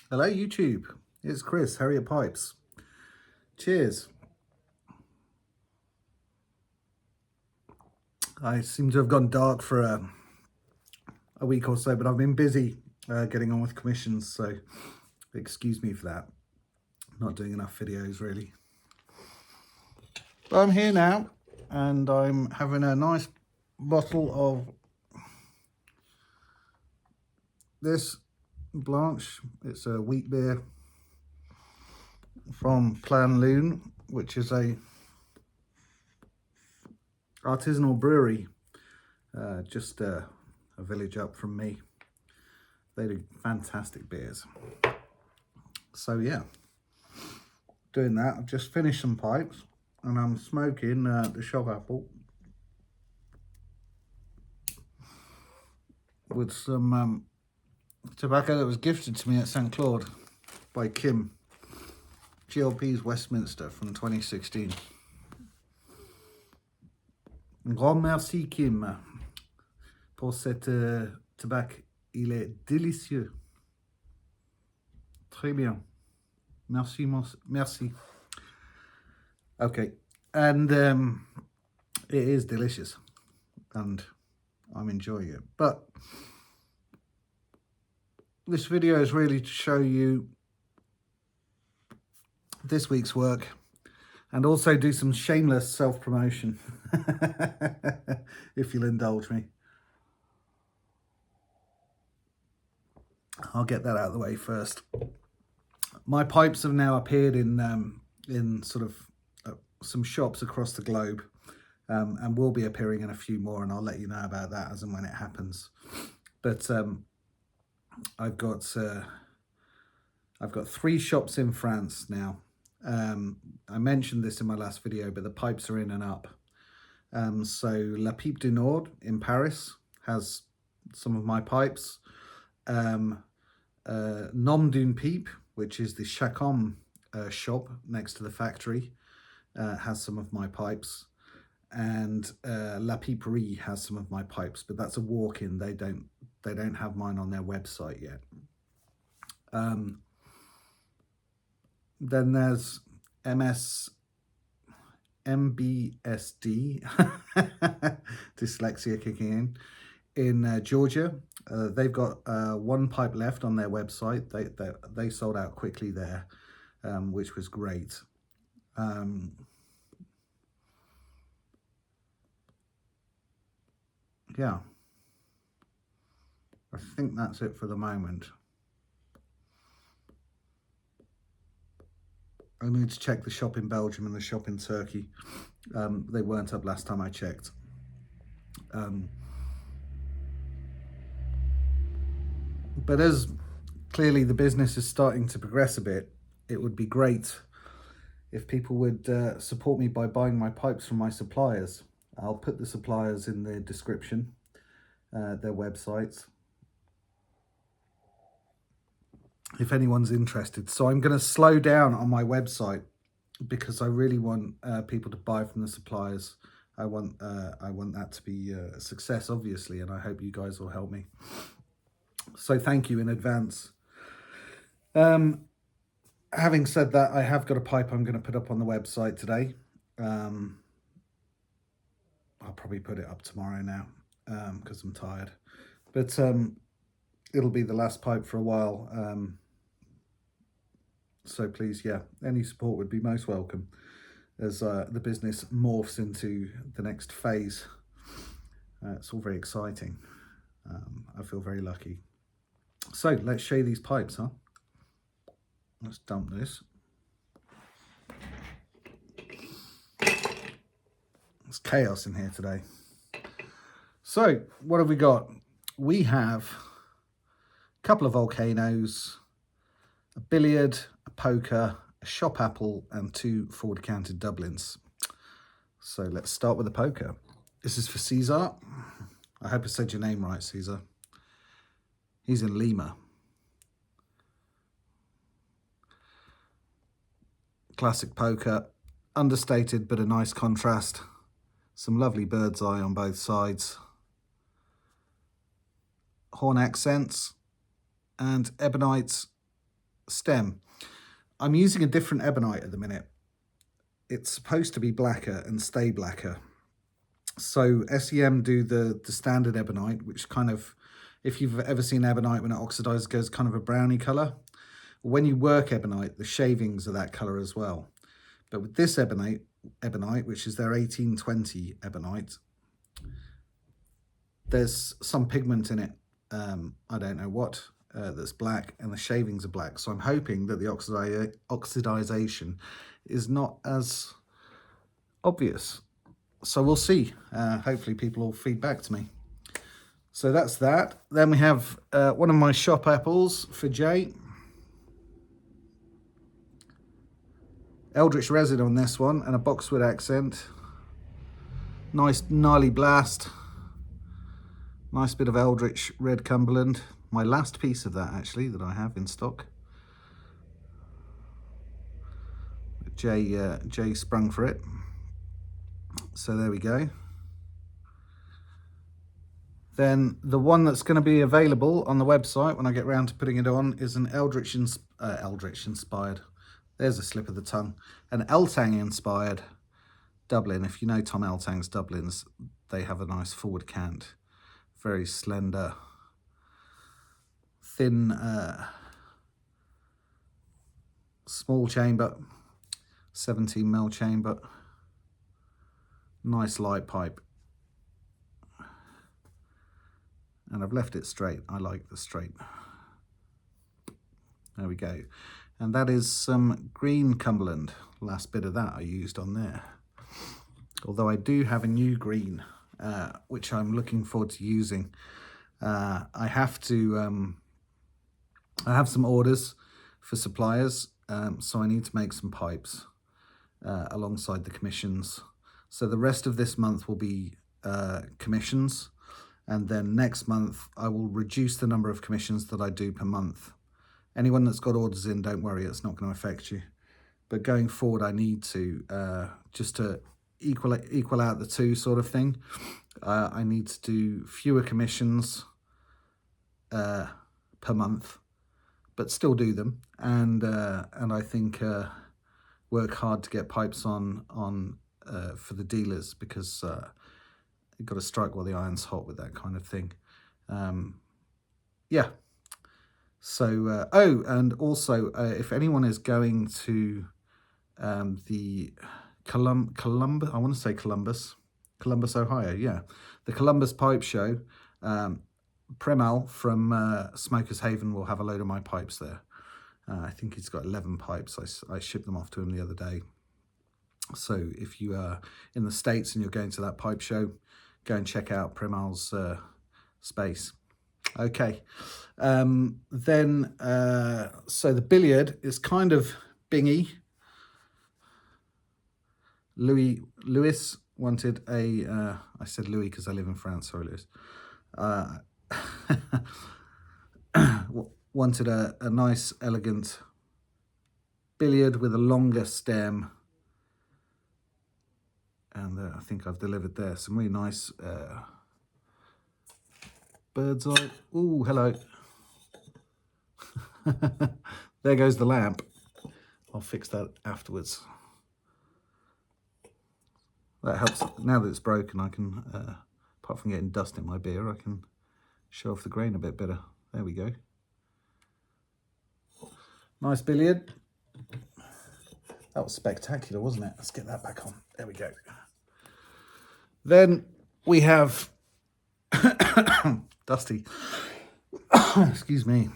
Hello YouTube, it's Chris, Harriet Pipes. Cheers. I seem to have gone dark for a week or so, but I've been busy getting on with commissions, so excuse me for that. Not doing enough videos really. But I'm here now and I'm having a nice bottle of this Blanche. It's a wheat beer from Plan Loon, which is a artisanal brewery just a village up from me. They do fantastic beers. So yeah, doing that. I've just finished some pipes and I'm smoking the shop apple with some tobacco that was gifted to me at St. Claude by Kim, GLP's Westminster from 2016. Un grand merci Kim pour cette tabac. Il est délicieux. Très bien. Merci, merci. Okay, and it is delicious and I'm enjoying it. But this video is really to show you this week's work and also do some shameless self-promotion, if you'll indulge me. I'll get that out of the way first. My pipes have now appeared in sort of some shops across the globe, and will be appearing in a few more, and I'll let you know about that as and when it happens. But I've got 3 shops in France now. I mentioned this in my last video, but the pipes are in and up. So La Pipe du Nord in Paris has some of my pipes. Nomdunpipe, which is the Chacom shop next to the factory, has some of my pipes, and La Piperie has some of my pipes, but that's a walk-in. They don't have mine on their website yet. Then there's MBSD, dyslexia kicking in Georgia. They've got 1 pipe left on their website. They sold out quickly there, which was great. Yeah, I think that's it for the moment. I need to check the shop in Belgium and the shop in Turkey. They weren't up last time I checked. But as clearly the business is starting to progress a bit, it would be great if people would support me by buying my pipes from my suppliers. I'll put the suppliers in the description, their websites, if anyone's interested. So I'm going to slow down on my website because I really want people to buy from the suppliers. I want that to be a success, obviously, and I hope you guys will help me. So thank you in advance. Having said that, I have got a pipe I'm going to put up on the website today. I'll probably put it up tomorrow now because I'm tired. But it'll be the last pipe for a while. So please, yeah, any support would be most welcome as the business morphs into the next phase. It's all very exciting. I feel very lucky. So let's show you these pipes, huh? Let's dump this. It's chaos in here today. So what have we got? We have a couple of volcanoes, a billiard, a poker, a shop apple, and 2 forward counted Dublins. So let's start with the poker. This is for Cesar. I hope I said your name right, Cesar. He's in Lima. Classic poker, understated but a nice contrast. Some lovely bird's eye on both sides. Horn accents and ebonite stem. I'm using a different ebonite at the minute. It's supposed to be blacker and stay blacker. So SEM do the standard ebonite, which kind of, if you've ever seen ebonite when it oxidizes, goes kind of a browny color. When you work ebonite, the shavings are that color as well. But with this ebonite, which is their 1820 ebonite, there's some pigment in it. I don't know what, that's black, and the shavings are black. So I'm hoping that the oxidization is not as obvious. So we'll see. Hopefully people will feed back to me. So that's that. Then we have one of my shop apples for Jay. Eldritch resin on this one and a boxwood accent. Nice gnarly blast. Nice bit of Eldritch red Cumberland. My last piece of that actually that I have in stock. Jay sprung for it. So there we go. Then the one that's going to be available on the website when I get round to putting it on is an Eldritch inspired. There's a slip of the tongue. An Eltang inspired Dublin. If you know Tom Eltang's Dublins, they have a nice forward cant. Very slender, thin, small chamber, 17mm chamber. Nice light pipe. And I've left it straight. I like the straight. There we go. And that is some green Cumberland. Last bit of that I used on there. Although I do have a new green, which I'm looking forward to using. I have some orders for suppliers, so I need to make some pipes alongside the commissions. So the rest of this month will be commissions. And then next month, I will reduce the number of commissions that I do per month. Anyone that's got orders in, don't worry, it's not going to affect you. But going forward, I need to, just to equal out the two sort of thing, I need to do fewer commissions per month, but still do them. And I think work hard to get pipes on for the dealers, because you've got to strike while the iron's hot with that kind of thing. Yeah. So, oh, and also, if anyone is going to the Columbus, I want to say Columbus, Ohio, yeah. The Columbus Pipe Show, Premal from Smokers Haven will have a load of my pipes there. I think he's got 11 pipes. I shipped them off to him the other day. So if you are in the States and you're going to that pipe show, go and check out Premal's space. Okay. So the billiard is kind of bingy. Louis wanted a, I said Louis because I live in France, sorry Louis. Wanted a nice, elegant billiard with a longer stem. And I think I've delivered there. Some really nice bird's eye. Ooh, hello. There goes the lamp. I'll fix that afterwards. That helps. Now that it's broken, I can, apart from getting dust in my beer, I can show off the grain a bit better. There we go. Nice billiard. That was spectacular, wasn't it? Let's get that back on. There we go. Then we have Dusty. Excuse me.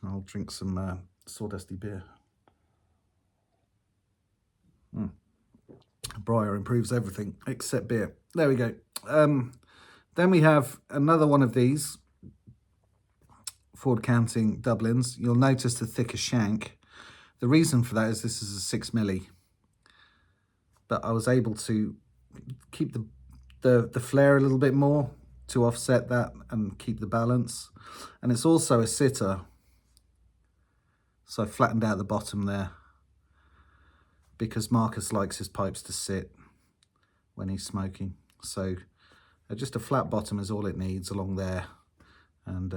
I'll drink some sawdusty beer. Briar improves everything except beer. There we go. Then we have another one of these forward canting Dublins. You'll notice the thicker shank. The reason for that is this is a 6mm, but I was able to keep the flare a little bit more to offset that and keep the balance. And it's also a sitter, so I flattened out the bottom there because Marcus likes his pipes to sit when he's smoking. So just a flat bottom is all it needs along there, and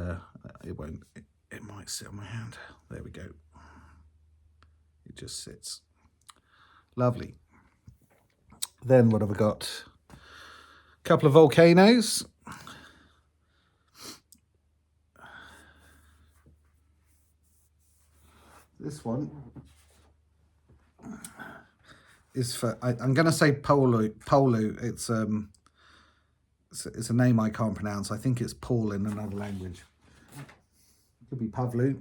it it might sit on my hand. There we go. It just sits. Lovely. Then what have I got? A couple of volcanoes. This one is for, I'm going to say Polu. It's a name I can't pronounce. I think it's Paul in another language. It could be Pavlu.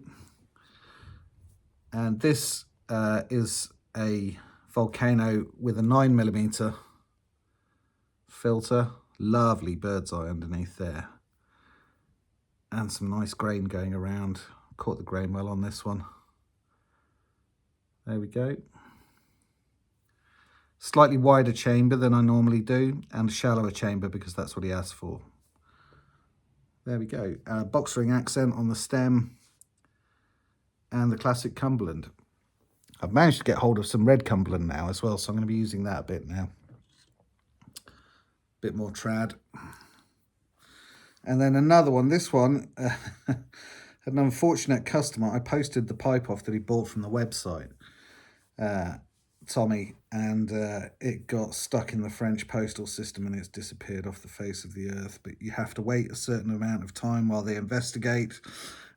And this is a volcano with a 9mm filter. Lovely bird's eye underneath there. And some nice grain going around. Caught the grain well on this one. There we go. Slightly wider chamber than I normally do, and a shallower chamber because that's what he asked for. There we go. Box ring accent on the stem, and the classic Cumberland. I've managed to get hold of some red Cumberland now as well, so I'm going to be using that a bit now. Bit more trad. And then another one. This one had an unfortunate customer. I posted the pipe off that he bought from the website. Tommy, and it got stuck in the French postal system and it's disappeared off the face of the earth. But you have to wait a certain amount of time while they investigate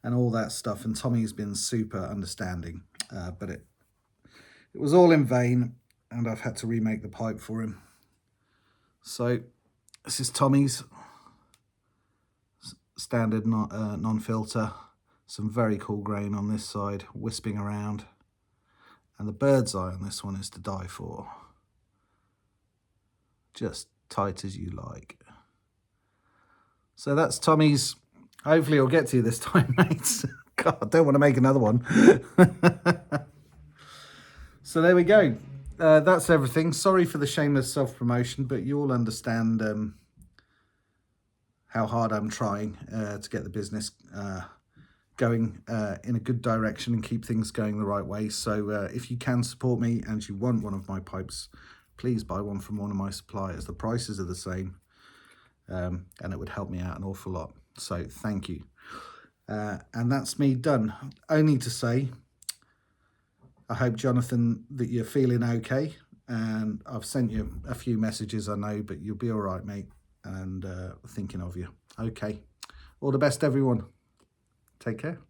and all that stuff. And Tommy's been super understanding, but it was all in vain, and I've had to remake the pipe for him. So this is Tommy's standard non-filter. Some very cool grain on this side, wisping around. And the bird's eye on this one is to die for. Just tight as you like. So that's Tommy's. Hopefully it'll get to you this time, mates. God, I don't want to make another one. So there we go. That's everything. Sorry for the shameless self-promotion, but you all understand how hard I'm trying to get the business going in a good direction and keep things going the right way. So if you can support me and you want one of my pipes, please buy one from one of my suppliers. The prices are the same, and it would help me out an awful lot. So thank you. And that's me done. Only to say, I hope, Jonathan, that you're feeling okay. And I've sent you a few messages, I know, but you'll be all right, mate. And thinking of you. Okay. All the best, everyone. Take care.